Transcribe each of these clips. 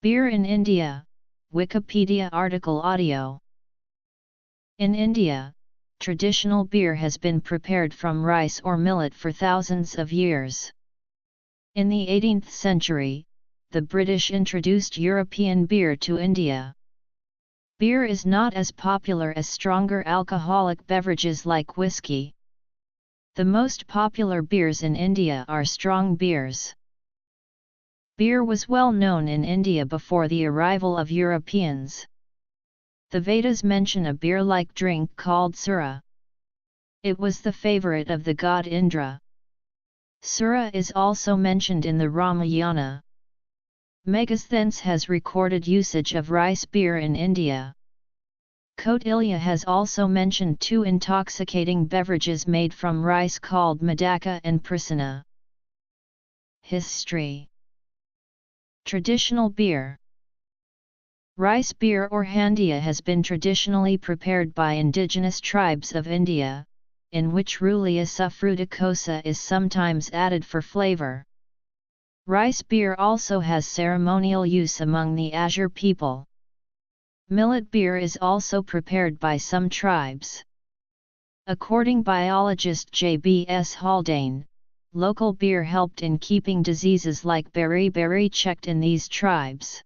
Beer in India, Wikipedia article audio. In India, traditional beer has been prepared from rice or millet for thousands of years. In the 18th century, the British introduced European beer to India. Beer is not as popular as stronger alcoholic beverages like whiskey. The most popular beers in India are strong beers. Beer was well known in India before the arrival of Europeans. The Vedas mention a beer-like drink called sura. It was the favorite of the god Indra. Sura is also mentioned in the Ramayana. Megasthenes has recorded usage of rice beer in India. Kautilya has also mentioned two intoxicating beverages made from rice called Madaka and Prasanna. History. Traditional beer. Rice beer or handia has been traditionally prepared by indigenous tribes of India, in which Ruliasa fruticosa is sometimes added for flavor. Rice beer also has ceremonial use among the Azure people. Millet beer is also prepared by some tribes. According biologist J.B.S. Haldane, local beer helped in keeping diseases like beriberi checked in these tribes.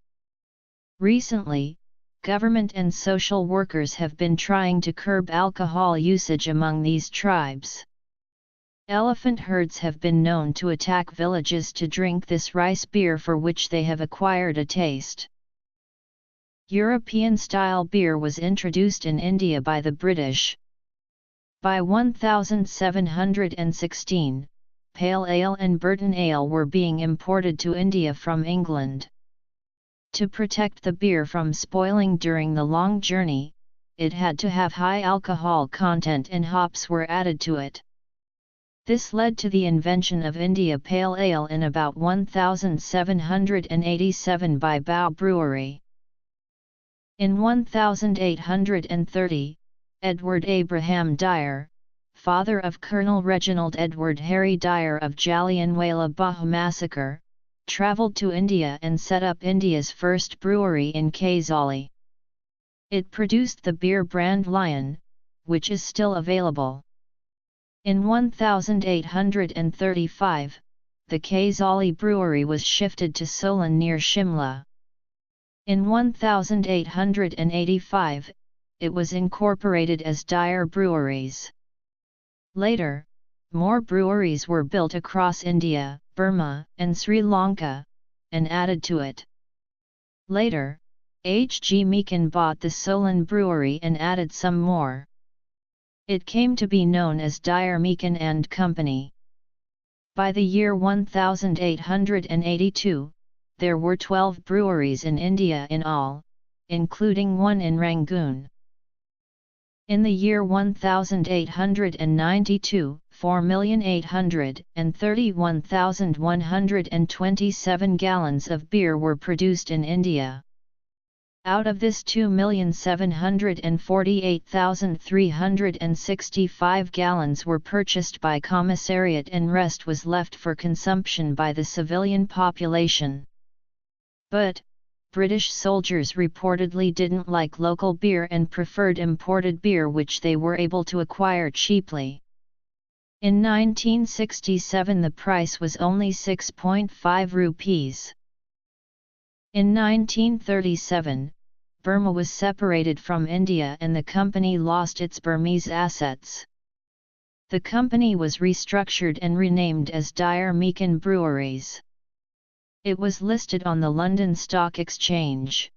Recently, government and social workers have been trying to curb alcohol usage among these tribes. Elephant herds have been known to attack villages to drink this rice beer for which they have acquired a taste. European-style beer was introduced in India by the British. By 1716, Pale Ale and Burton Ale were being imported to India from England. To protect the beer from spoiling during the long journey, it had to have high alcohol content and hops were added to it. This led to the invention of India Pale Ale in about 1787 by Bow Brewery. In 1830, Edward Abraham Dyer, father of Colonel Reginald Edward Harry Dyer of Jallianwala Bagh massacre, travelled to India and set up India's first brewery in Kaisali. It produced the beer brand Lion, which is still available. In 1835, the Kaisali brewery was shifted to Solan near Shimla. In 1885, it was incorporated as Dyer Breweries. Later, more breweries were built across India, Burma, and Sri Lanka, and added to it. Later, H. G. Meakin bought the Solan Brewery and added some more. It came to be known as Dyer Meakin and Company. By the year 1882, there were 12 breweries in India in all, including one in Rangoon. In the year 1892, 4,831,127 gallons of beer were produced in India. Out of this 2,748,365 gallons were purchased by commissariat and rest was left for consumption by the civilian population. But, British soldiers reportedly didn't like local beer and preferred imported beer which they were able to acquire cheaply. In 1967 the price was only 6.5 rupees. In 1937, Burma was separated from India and the company lost its Burmese assets. The company was restructured and renamed as Dyer Meakin Breweries. It was listed on the London Stock Exchange.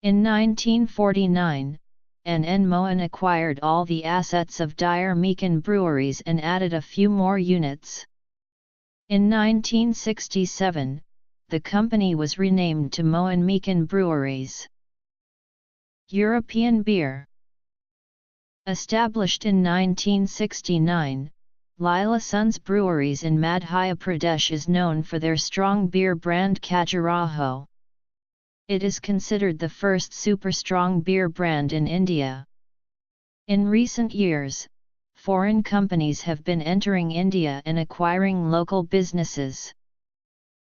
In 1949, N. Mohan acquired all the assets of Dyer Meakin Breweries and added a few more units. In 1967, the company was renamed to Mohan Meakin Breweries. European beer. Established in 1969, Lila Sons Breweries in Madhya Pradesh is known for their strong beer brand Khajuraho. It is considered the first super strong beer brand in India. In recent years, foreign companies have been entering India and acquiring local businesses.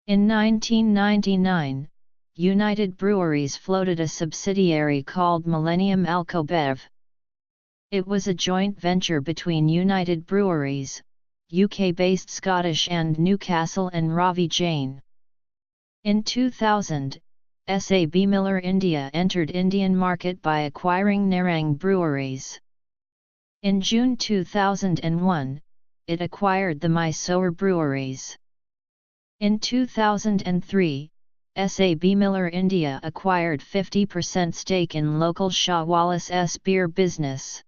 In 1999, United Breweries floated a subsidiary called Millennium Alcobev. It was a joint venture between United Breweries, UK-based Scottish and Newcastle, and Ravi Jain. In 2000, SAB Miller India entered Indian market by acquiring Nerang Breweries. In June 2001, it acquired the Mysore Breweries. In 2003, SAB Miller India acquired 50% stake in local Shah Wallace's beer business.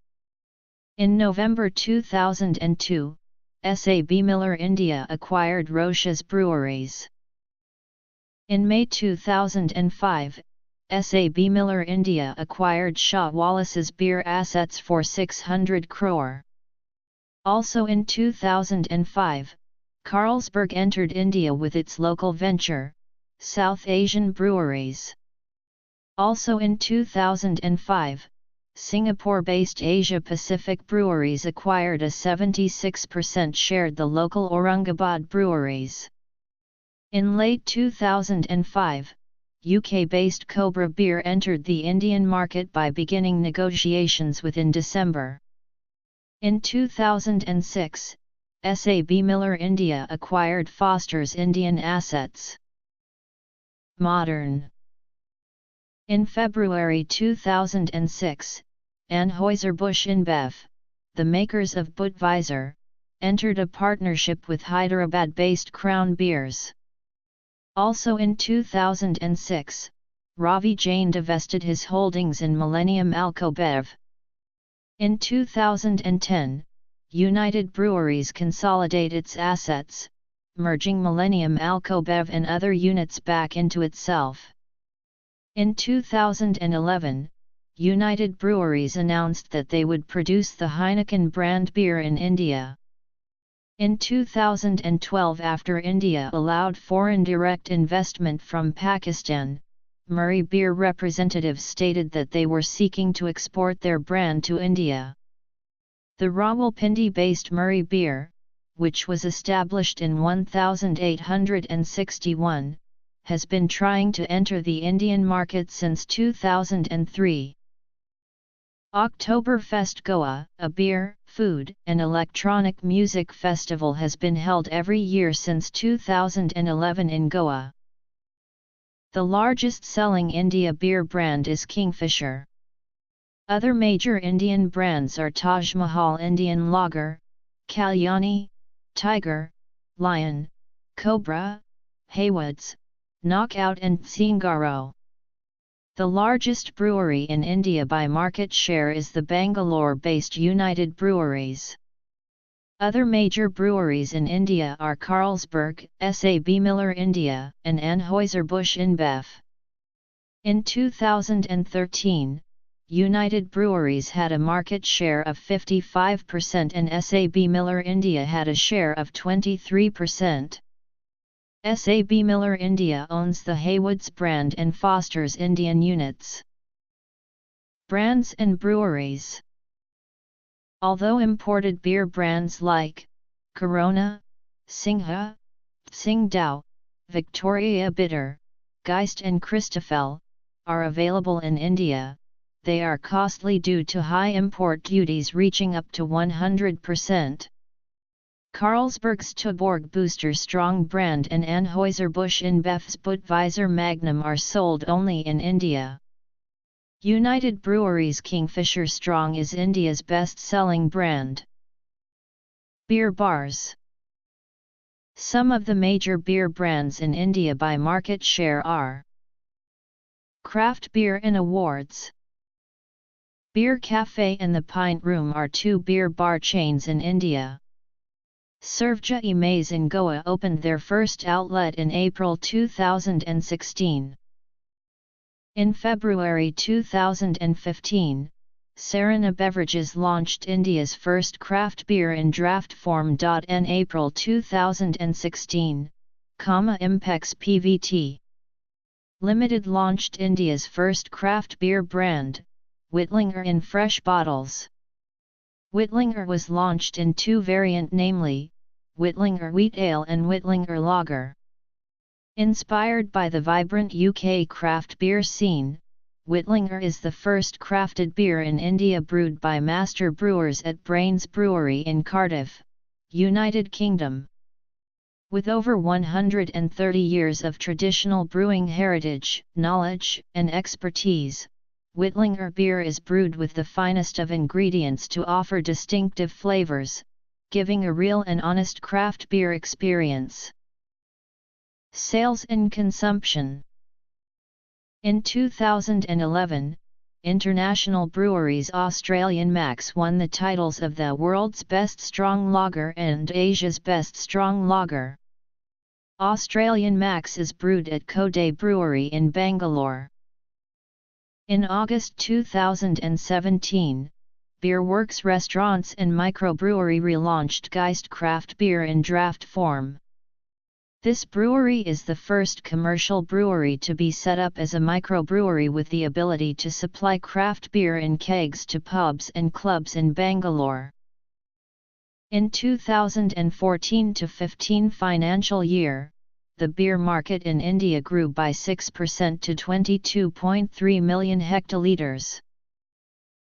In November 2002, SAB Miller India acquired Roche's Breweries. In May 2005, SAB Miller India acquired Shah Wallace's beer assets for 600 crore. Also in 2005, Carlsberg entered India with its local venture, South Asian Breweries. Also in 2005, Singapore-based Asia Pacific Breweries acquired a 76% share the local Aurangabad Breweries. In late 2005, UK-based Cobra Beer entered the Indian market by beginning negotiations within December. In 2006, SAB Miller India acquired Foster's Indian assets. Modern. In February 2006, Anheuser-Busch InBev, the makers of Budweiser, entered a partnership with Hyderabad-based Crown Beers. Also in 2006, Ravi Jain divested his holdings in Millennium Alcobev. In 2010, United Breweries consolidate its assets, merging Millennium Alcobev and other units back into itself. In 2011, United Breweries announced that they would produce the Heineken brand beer in India. In 2012, after India allowed foreign direct investment from Pakistan, Murray Beer representatives stated that they were seeking to export their brand to India. The Rawalpindi-based Murray Beer, which was established in 1861, has been trying to enter the Indian market since 2003. Oktoberfest Goa, a beer, food, and electronic music festival, has been held every year since 2011 in Goa. The largest selling India beer brand is Kingfisher. Other major Indian brands are Taj Mahal Indian Lager, Kalyani, Tiger, Lion, Cobra, Haywoods, Knockout and Tsingaro. The largest brewery in India by market share is the Bangalore-based United Breweries. Other major breweries in India are Carlsberg, SAB Miller India, and Anheuser-Busch InBev. In 2013, United Breweries had a market share of 55% and SAB Miller India had a share of 23%. SAB Miller India owns the Haywoods brand and Foster's Indian units. Brands and breweries. Although imported beer brands like Corona, Singha, Tsingtao, Victoria Bitter, Geist and Christoffel are available in India, they are costly due to high import duties reaching up to 100%. Carlsberg's Tuborg Booster Strong brand and Anheuser-Busch InBev's Budweiser Magnum are sold only in India. United Breweries Kingfisher Strong is India's best-selling brand. Beer bars. Some of the major beer brands in India by market share are Craft Beer and Awards. Beer Cafe and the Pint Room are two beer bar chains in India. Servja Imaze in Goa opened their first outlet in April 2016. In February 2015, Sarana Beverages launched India's first craft beer in draft form. In April 2016, Impex PVT Limited launched India's first craft beer brand, Whitlinger in fresh bottles. Whitlinger was launched in two variants, namely, Whitlinger Wheat Ale and Whitlinger Lager. Inspired by the vibrant UK craft beer scene, Whitlinger is the first crafted beer in India brewed by master brewers at Brains Brewery in Cardiff, United Kingdom. With over 130 years of traditional brewing heritage, knowledge, and expertise, Whitlinger beer is brewed with the finest of ingredients to offer distinctive flavors, giving a real and honest craft beer experience. Sales and consumption. In 2011, International Breweries Australian Max won the titles of the World's Best Strong Lager and Asia's Best Strong Lager. Australian Max is brewed at Koday Brewery in Bangalore. In August 2017, Beerworks Restaurants and Microbrewery relaunched Geist Craft Beer in draft form. This brewery is the first commercial brewery to be set up as a microbrewery with the ability to supply craft beer in kegs to pubs and clubs in Bangalore. In 2014-15 financial year, the beer market in India grew by 6% to 22.3 million hectolitres.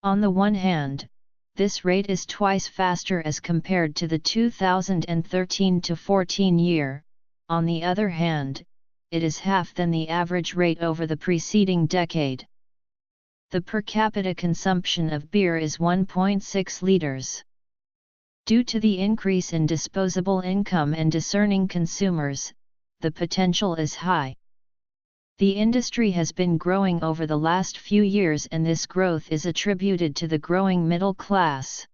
On the one hand, this rate is twice faster as compared to the 2013-14 year. On the other hand, it is half than the average rate over the preceding decade. The per capita consumption of beer is 1.6 liters. Due to the increase in disposable income and discerning consumers, the potential is high. The industry has been growing over the last few years, and this growth is attributed to the growing middle class.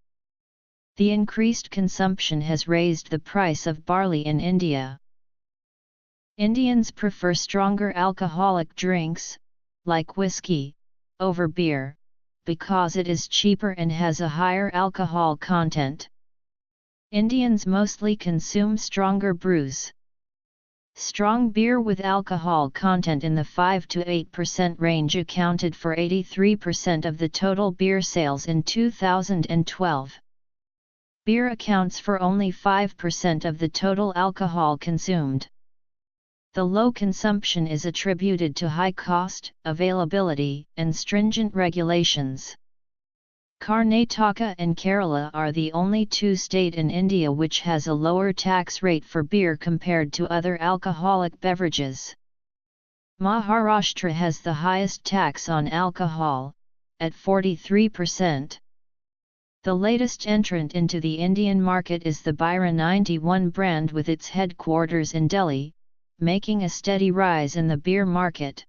The increased consumption has raised the price of barley in India. Indians prefer stronger alcoholic drinks, like whiskey, over beer, because it is cheaper and has a higher alcohol content. Indians mostly consume stronger brews. Strong beer with alcohol content in the 5 to 8% range accounted for 83% of the total beer sales in 2012. Beer accounts for only 5% of the total alcohol consumed. The low consumption is attributed to high cost, availability, and stringent regulations. Karnataka and Kerala are the only two states in India which has a lower tax rate for beer compared to other alcoholic beverages. Maharashtra has the highest tax on alcohol, at 43%. The latest entrant into the Indian market is the Bira 91 brand with its headquarters in Delhi, making a steady rise in the beer market.